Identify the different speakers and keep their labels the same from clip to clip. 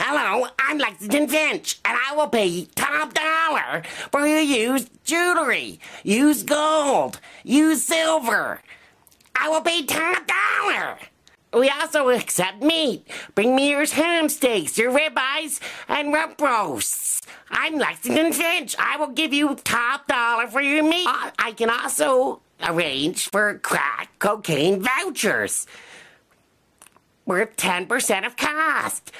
Speaker 1: Hello, I'm Lexington Finch, and I will pay top dollar for your used jewelry, used gold, used silver. I will pay top dollar. We also accept meat. Bring me your ham steaks, your ribeyes, and rump roasts. I'm Lexington Finch. I will give you top dollar for your meat. I can also arrange for crack cocaine vouchers worth 10% of cost.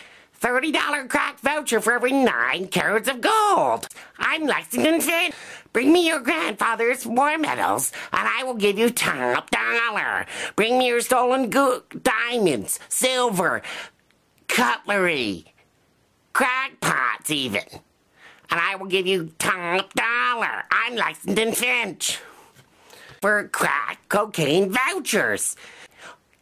Speaker 1: $30 crack voucher for every 9 carats of gold. I'm Lexington Finch. Bring me your grandfather's war medals, and I will give you top dollar. Bring me your stolen diamonds, silver, cutlery, crack pots even, and I will give you top dollar. I'm Lexington Finch. For crack cocaine vouchers.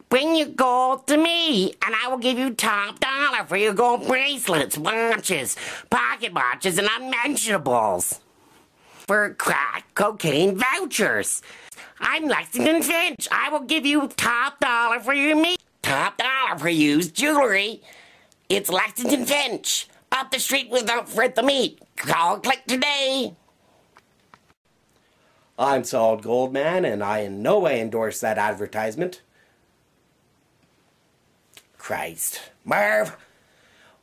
Speaker 1: Bring your gold to me, and I will give you top dollar for your gold bracelets, watches, pocket watches, and unmentionables. For crack cocaine vouchers. I'm Lexington Finch. I will give you top dollar for your meat. Top dollar for used jewelry. It's Lexington Finch. Up the street with the meat. Call click today.
Speaker 2: I'm Solid Goldman, and I in no way endorse that advertisement. Christ. Merv,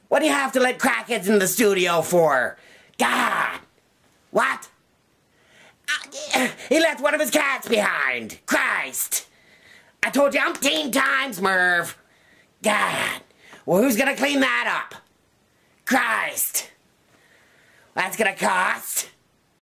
Speaker 2: what do you have to let crackheads in the studio for? God. What? He left one of his cats behind. Christ. I told you umpteen times, Merv. God. Well, who's gonna clean that up? Christ. That's gonna cost